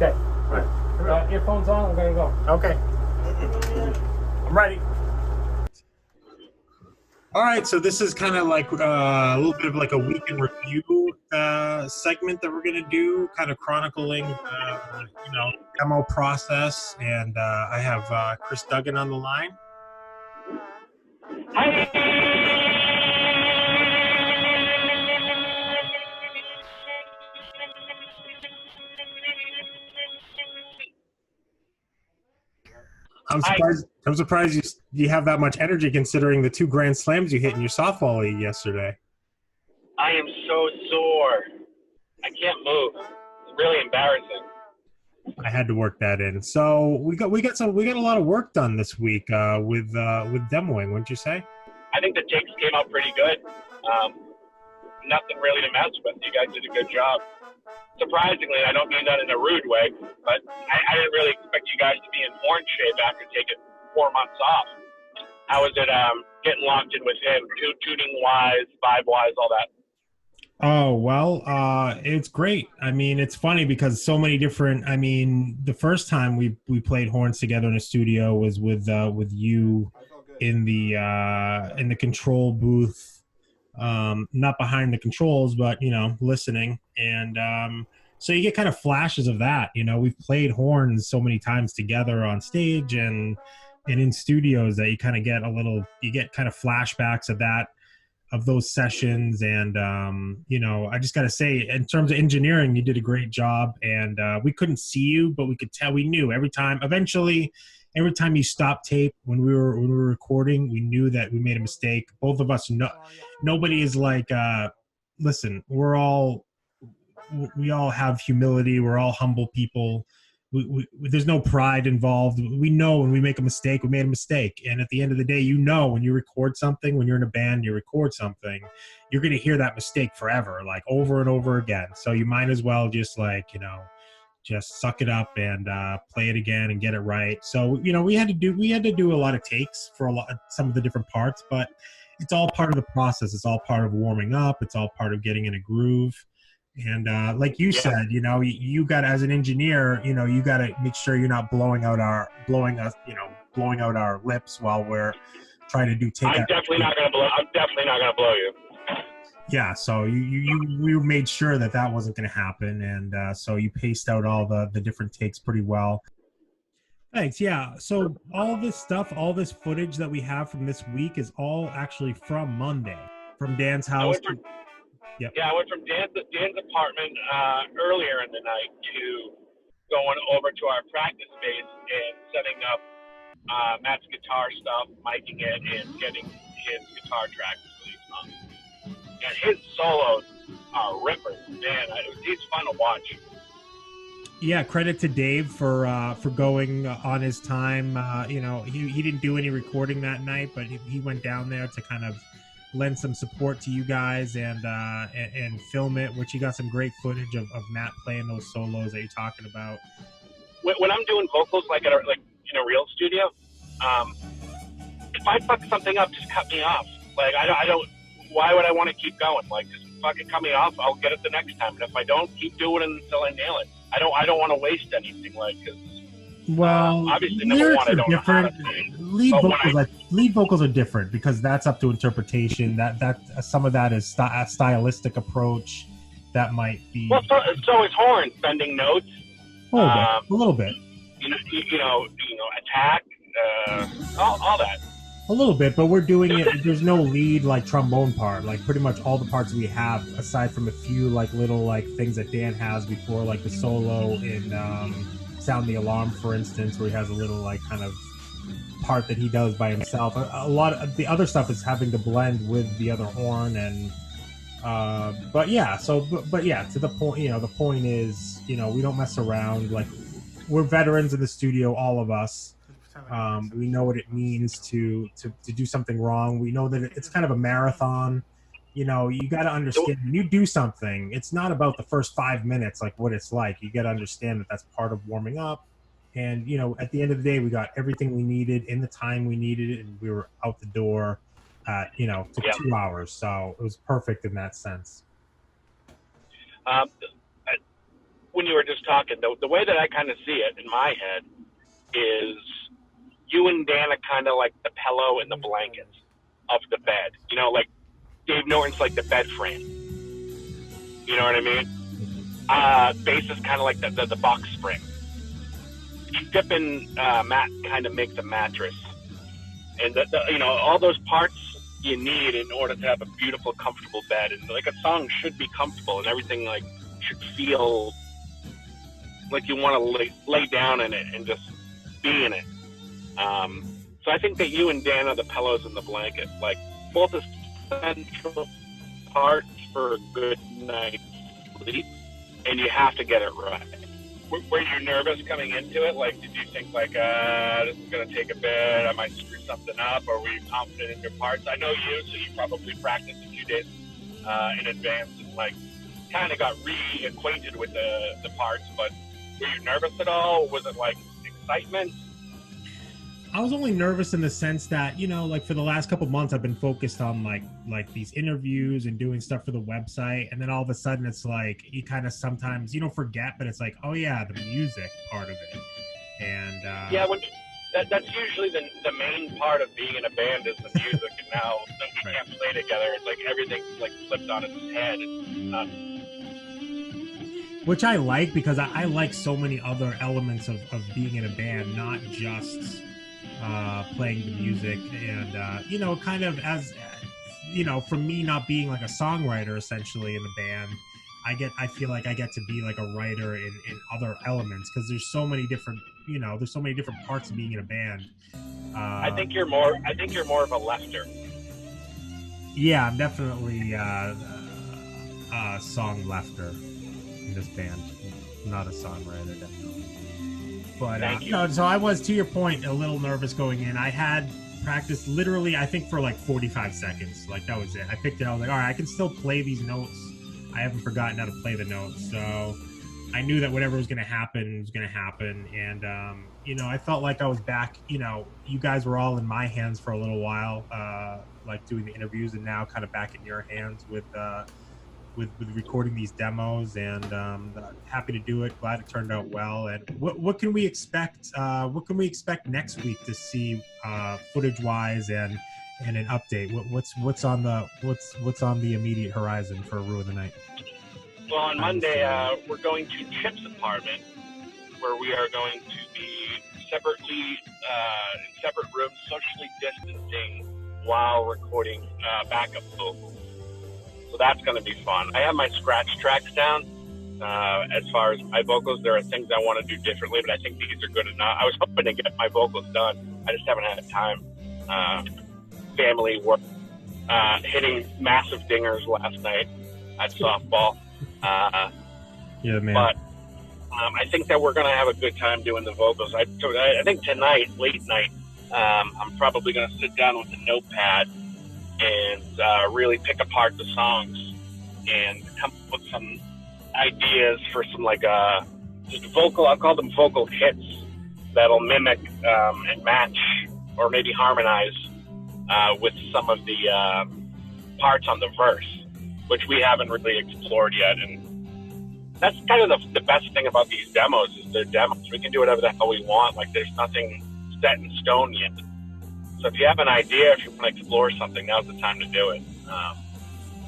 Okay. Right. Earphones on, I'm gonna go. Okay. I'm ready. All right, so this is kind of like a little bit of like a week in review segment that we're gonna do, kind of chronicling, demo process, and I have Chris Duggan on the line. I'm surprised you have that much energy considering the 2 grand slams you hit in your softball league yesterday. I am so sore. I can't move. It's really embarrassing. I had to work that in. So we got a lot of work done this week with demoing, wouldn't you say? I think the takes came out pretty good. Nothing really to mess with. You guys did a good job. Surprisingly, I don't mean that in a rude way, but I didn't really expect you guys to be in horn shape after taking 4 months off. How was it getting locked in with him, tuning-wise, vibe-wise, all that? Oh, well, it's great. I mean, it's funny because so many different, the first time we played horns together in a studio was with you in the control booth, not behind the controls, but, listening. And so you get kind of flashes of that. We've played horns so many times together on stage and in studios that you kind of get kind of flashbacks of those sessions. And I just got to say, in terms of engineering, you did a great job. And we couldn't see you, but we could tell. We knew every time you stopped tape when we were recording, we knew that we made a mistake. Both of us, nobody is like, listen, we all have humility. We're all humble people. There's no pride involved. We know when we make a mistake, we made a mistake. And at the end of the day, when you record something, when you're in a band, you record something, you're going to hear that mistake forever, like over and over again. So you might as well just just suck it up and play it again and get it right. So, we had to do a lot of takes for some of the different parts, but it's all part of the process. It's all part of warming up. It's all part of getting in a groove. And like you said, you got, as an engineer, you got to make sure you're not blowing out our lips while we're trying to do take. I'm definitely not gonna blow you. Yeah, so we made sure that wasn't going to happen, and so you paced out all the different takes pretty well. Thanks. Yeah. So all this footage that we have from this week is all actually from Monday, from Dan's house. Yep. Yeah, I went from Dan's apartment earlier in the night to going over to our practice space and setting up Matt's guitar stuff, miking it, and getting his guitar tracks released on. And his solos are rippers, man. He's fun to watch. Yeah, credit to Dave for going on his time. He didn't do any recording that night, but he went down there to kind of lend some support to you guys and film it, which you got some great footage of Matt playing those solos that you're talking about. When I'm doing vocals in a real studio, if I fuck something up, just cut me off. Like I don't. Why would I want to keep going? Like, just fucking cut me off. I'll get it the next time. And if I don't, keep doing it until I nail it. I don't want to waste anything. Obviously, number one, I don't know how to sing. Lead vocals are different because that's up to interpretation. That some of that is a stylistic approach. That might be. Well, so is horns, bending notes. A little bit. Attack, all that. A little bit, but we're doing it. There's no lead trombone part. Pretty much all the parts we have, aside from a few little things that Dan has before, the solo in Sound the Alarm, for instance, where he has a little kind of part that he does by himself. A lot of the other stuff is having to blend with the other horn, and but yeah. To the point. The point is, we don't mess around. We're veterans in the studio, all of us. We know what it means to do something wrong. We know that it's kind of a marathon. You got to understand when you do something, it's not about the first 5 minutes, what it's like. You got to understand that that's part of warming up. And, at the end of the day, we got everything we needed in the time we needed it. And we were out the door, took 2 hours. So it was perfect in that sense. when you were just talking, the way that I kind of see it in my head is you and Dan are kind of like the pillow and the blankets of the bed. You know, like Dave Norton's like the bed frame. You know what I mean? Bass is kind of like the box spring. Skip and Matt kind of make the mattress. And, you know, all those parts you need in order to have a beautiful, comfortable bed. And, like, a song should be comfortable and everything, like, should feel like you want to lay down in it and just be in it. So I think that you and Dan are the pillows and the blanket. Like, both essential parts for a good night's sleep, and you have to get it right. Were you nervous coming into it? Like, did you think, like, this is going to take a bit, I might screw something up, or were you confident in your parts? I know you, so you probably practiced a few days in advance and, like, kind of got reacquainted with the parts, but were you nervous at all? Was it, like, excitement? I was only nervous in the sense that, you know, like for the last couple months, I've been focused on like these interviews and doing stuff for the website. And then all of a sudden it's like, you kind of sometimes, you don't forget, but it's like, oh yeah, the music part of it. And yeah, that's usually the main part of being in a band is the music. And now that we can't play together, it's like everything's like flipped on its head. Which I like, because I like so many other elements of being in a band, not just playing the music. And you know, kind of, as you know, from me not being like a songwriter essentially in the band, I feel like I get to be like a writer in other elements, because there's so many different, you know, there's so many different parts of being in a band. I think you're more of a lefter. Yeah, I'm definitely a song lefter in this band, not a songwriter, definitely. But you know, so I was, to your point, a little nervous going in. I had practiced literally, I think, for like 45 seconds. Like, that was it. I picked it. I was like, all right, I can still play these notes. I haven't forgotten how to play the notes. So I knew that whatever was going to happen was going to happen. And, you know, I felt like I was back, you know, you guys were all in my hands for a little while, like doing the interviews, and now kind of back in your hands with recording these demos. And happy to do it. Glad it turned out well. And what can we expect? What can we expect next week to see footage wise and an update? What's on the immediate horizon for Ruin the Night? Well, on Monday we're going to Chip's apartment, where we are going to be separately in separate rooms, socially distancing while recording backup vocals. So that's going to be fun. I have my scratch tracks down. As far as my vocals, there are things I want to do differently, but I think these are good enough. I was hoping to get my vocals done. I just haven't had time. Family work, hitting massive dingers last night at softball. Yeah, man. But I think that we're going to have a good time doing the vocals. I think tonight, late night, I'm probably going to sit down with a notepad and really pick apart the songs and come up with some ideas for some just vocal, I'll call them vocal hits that'll mimic and match or maybe harmonize with some of the parts on the verse, which we haven't really explored yet. And that's kind of the best thing about these demos is they're demos. We can do whatever the hell we want. Like, there's nothing set in stone yet. So if you have an idea, if you want to explore something, now's the time to do it.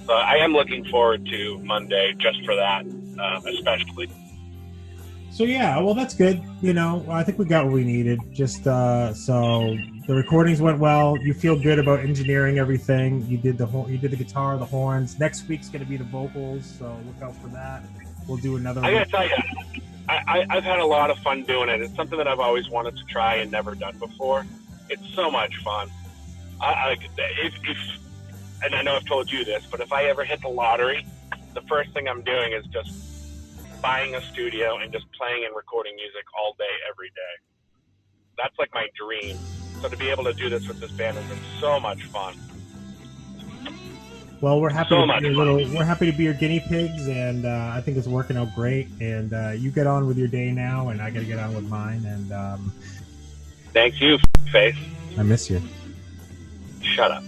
So I am looking forward to Monday just for that, especially. So yeah, well, that's good. You know, I think we got what we needed. Just so the recordings went well. You feel good about engineering everything. You did the guitar, the horns. Next week's going to be the vocals, so look out for that. We'll do another. I got to tell you, I've had a lot of fun doing it. It's something that I've always wanted to try and never done before. It's so much fun. And I know I've told you this, but if I ever hit the lottery, the first thing I'm doing is just buying a studio and just playing and recording music all day, every day. That's like my dream. So to be able to do this with this band has been so much fun. Well, we're happy we're happy to be your guinea pigs, and I think it's working out great. And you get on with your day now, and I got to get on with mine. And thank you, Face. I miss you. Shut up.